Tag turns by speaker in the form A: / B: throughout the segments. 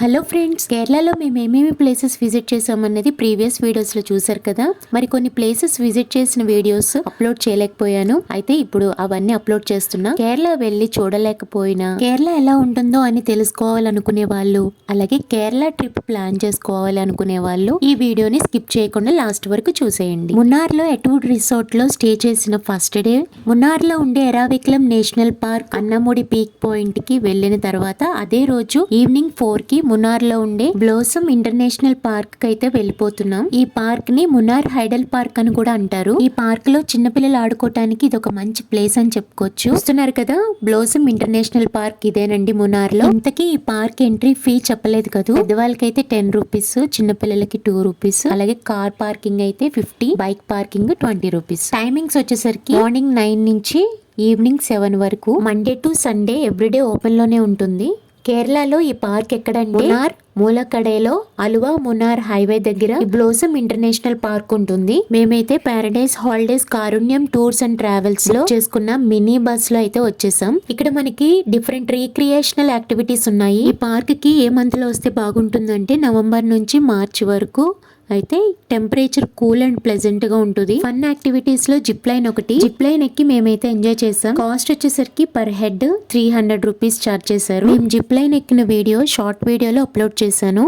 A: Hello friends, కేరళలో మేము ఏమేమి ప్లేసెస్ విజిట్ చేసామనేది ప్రీవియస్ వీడియోస్ లో చూసారు కదా. మరి కొన్ని ప్లేసెస్ విజిట్ చేసిన వీడియోస్ అప్లోడ్ చేయలేకపోయాను. అయితే ఇప్పుడు అవన్నీ అప్లోడ్ చేస్తున్నా. కేరళ వెళ్ళి చూడలేకపోయినా కేరళ ఎలా ఉంటుందో అని తెలుసుకోవాలనుకునే వాళ్ళు, అలాగే కేరళ ట్రిప్ ప్లాన్ చేసుకోవాలి అనుకునే వాళ్ళు ఈ వీడియోని స్కిప్ చేయకుండా లాస్ట్ వరకు చూసేయండి. మున్నార్ లో ఎటూడ్ రిసార్ట్ లో స్టే చేసిన ఫస్ట్ డే మున్నార్ లో ఉండే ఎరావికులం national park, Anamudi peak point కి వెళ్లిన తర్వాత అదే రోజు ఈవినింగ్ 4 కి మున్నార్ లో ఉండే బ్లోసమ్ ఇంటర్నేషనల్ పార్క్ కి అయితే వెళ్ళిపోతున్నాం. ఈ పార్క్ ని మున్నార్ హైడల్ పార్క్ అని కూడా అంటారు. ఈ పార్క్ లో చిన్నపిల్లలు ఆడుకోవటానికి ఇది ఒక మంచి ప్లేస్ అని చెప్పుకోవచ్చు. చూస్తున్నారు కదా, బ్లోసమ్ ఇంటర్నేషనల్ పార్క్ ఇదేనండి మున్నార్ లో. ఇంతకీ ఈ పార్క్ ఎంట్రీ ఫీ చెప్పలేదు కదా. పెద్దవాళ్ళకైతే 10 రూపీస్, చిన్నపిల్లలకి 2 రూపీస్, అలాగే కార్ పార్కింగ్ అయితే 50, బైక్ పార్కింగ్ 20 రూపీస్. టైమింగ్స్ వచ్చేసరికి మార్నింగ్ 9 నుంచి ఈవినింగ్ 7 వరకు, Monday to Sunday everyday open లోనే ఉంటుంది. కేరళలో ఈ పార్క్ ఎక్కడంటే మున్నార్ మూలకడేలో అలువా మున్నార్ హైవే దగ్గర ఈ బ్లోసమ్ ఇంటర్నేషనల్ పార్క్ ఉంటుంది. మేమైతే paradise holidays Karunyam tours and travels లో చేసుకున్న మినీ బస్ లో అయితే వచ్చేసాం. ఇక్కడ మనకి డిఫరెంట్ రీక్రియేషనల్ యాక్టివిటీస్ ఉన్నాయి. ఈ పార్క్ కి ఏ మంత్ లో వస్తే బాగుంటుందంటే నవంబర్ నుంచి మార్చి వరకు అయితే టెంపరేచర్ కూల్ అండ్ ప్లెజెంట్ గా ఉంటుంది. ఫన్ యాక్టివిటీస్ లో జిప్ లైన్ ఒకటి. జిప్ లైన్ ఎక్కి మేమైతే ఎంజాయ్ చేసాం. కాస్ట్ వచ్చేసరికి పర్ హెడ్ 300 రూపీస్ చార్జ్ చేశారు. మేము జిప్ లైన్ ఎక్కిన వీడియో షార్ట్ వీడియోలో అప్లోడ్ చేశాను.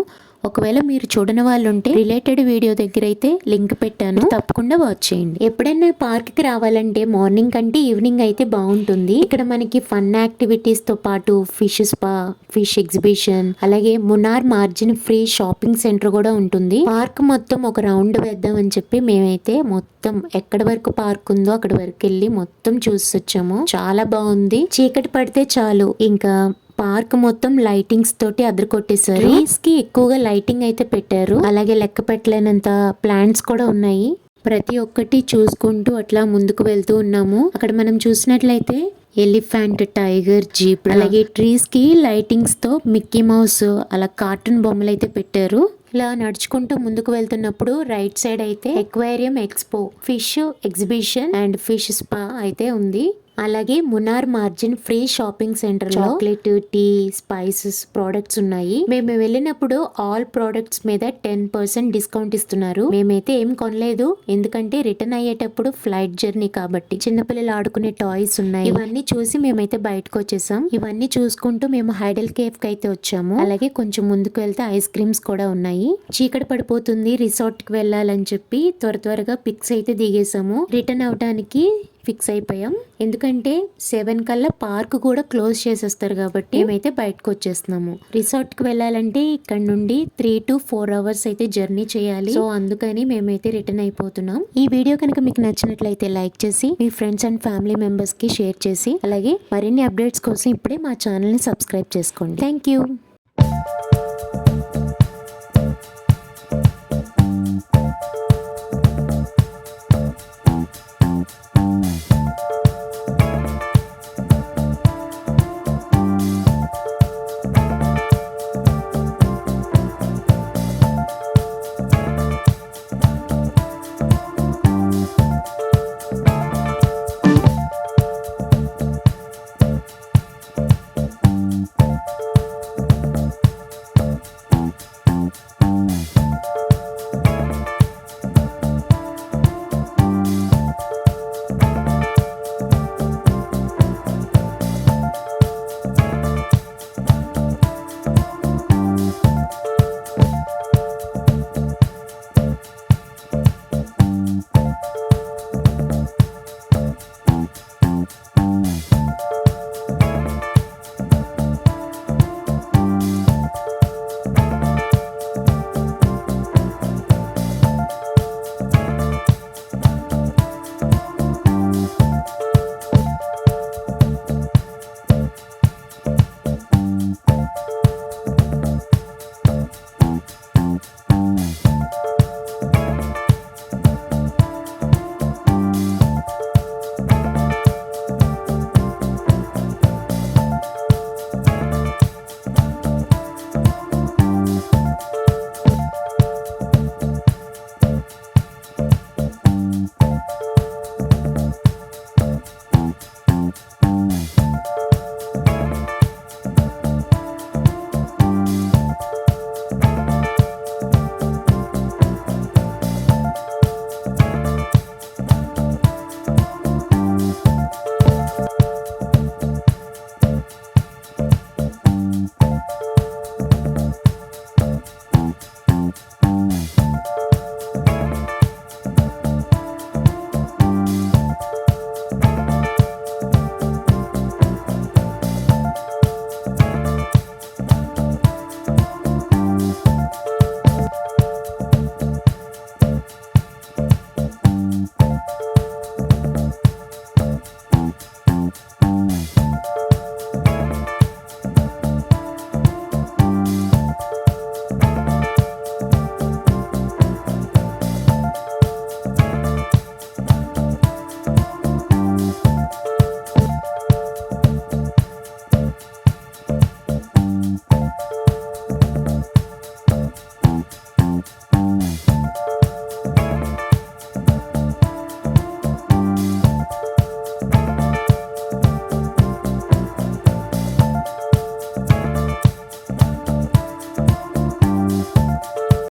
A: ఒకవేళ మీరు చూడని వాళ్ళు ఉంటే రిలేటెడ్ వీడియో దగ్గర అయితే లింక్ పెట్టాను, తప్పకుండా వాచ్ చేయండి. ఎప్పుడైనా పార్క్ కి రావాలంటే మార్నింగ్ కంటే ఈవినింగ్ అయితే బాగుంటుంది. ఇక్కడ మనకి ఫన్ యాక్టివిటీస్ తో పాటు ఫిష్ స్పా, ఫిష్ ఎగ్జిబిషన్, అలాగే Munnar margin free shopping centre కూడా ఉంటుంది. పార్క్ మొత్తం ఒక రౌండ్ వేద్దాం అని చెప్పి మేమైతే మొత్తం ఎక్కడి వరకు పార్క్ ఉందో అక్కడి వరకు వెళ్ళి మొత్తం చూసి వచ్చాము. చాలా బాగుంది. చీకటి పడితే చాలు ఇంకా పార్క్ మొత్తం లైటింగ్స్ తోటి అదరు కొట్టేశారు. ట్రీస్ కి ఎక్కువగా లైటింగ్ అయితే పెట్టారు. అలాగే లెక్క పెట్టలేనంత ప్లాంట్స్ కూడా ఉన్నాయి. ప్రతి ఒక్కటి చూసుకుంటూ అట్లా ముందుకు వెళ్తూ ఉన్నాము. అక్కడ మనం చూసినట్లయితే ఎలిఫెంట్, టైగర్, జీప్, అలాగే ట్రీస్ కి లైటింగ్స్ తో మిక్కీ మౌస్ అలా కార్టూన్ బొమ్మలు అయితే పెట్టారు. ఇలా నడుచుకుంటూ ముందుకు వెళ్తున్నప్పుడు రైట్ సైడ్ అయితే aquarium expo, fish exhibition and fish spa అయితే ఉంది. అలాగే Munnar margin free shopping centre లో చాక్లెట్, టీ, స్పైసెస్ ప్రొడక్ట్స్ ఉన్నాయి. మేము వెళ్ళినప్పుడు ఆల్ ప్రొడక్ట్స్ మీద 10% డిస్కౌంట్ ఇస్తున్నారు. మేమైతే ఏం కొనలేదు, ఎందుకంటే రిటర్న్ అయ్యేటప్పుడు ఫ్లైట్ జర్నీ కాబట్టి. చిన్నపిల్లలు ఆడుకునే టాయ్స్ ఉన్నాయి. ఇవన్నీ చూసి మేమైతే బయటకు వచ్చేసాం. ఇవన్నీ చూసుకుంటూ మేము హైడల్ కేఫ్ కి అయితే వచ్చాము. అలాగే కొంచెం ముందుకు వెళ్తే ఐస్ క్రీమ్స్ కూడా ఉన్నాయి. చీకటి పడిపోతుంది, రిసార్ట్ కి వెళ్ళాలని చెప్పి త్వరగా పిక్స్ అయితే దిగేసాము. రిటర్న్ అవడానికి ఫిక్స్ అయిపోయాం. ఎందుకంటే 7 కల్లా పార్క్ కూడా క్లోజ్ చేసేస్తారు కాబట్టి మేమైతే బయటకు వచ్చేస్తున్నాము. రిసార్ట్ కి వెళ్ళాలంటే ఇక్కడ నుండి 3 to 4 అవర్స్ అయితే జర్నీ చేయాలి. సో అందుకని మేమైతే రిటర్న్ అయిపోతున్నాం. ఈ వీడియో కనుక మీకు నచ్చినట్లయితే లైక్ చేసి మీ ఫ్రెండ్స్ అండ్ ఫ్యామిలీ మెంబర్స్ కి షేర్ చేసి, అలాగే మరిన్ని అప్డేట్స్ కోసం ఇప్పుడే మా ఛానల్ ని సబ్స్క్రైబ్ చేసుకోండి. Thank you.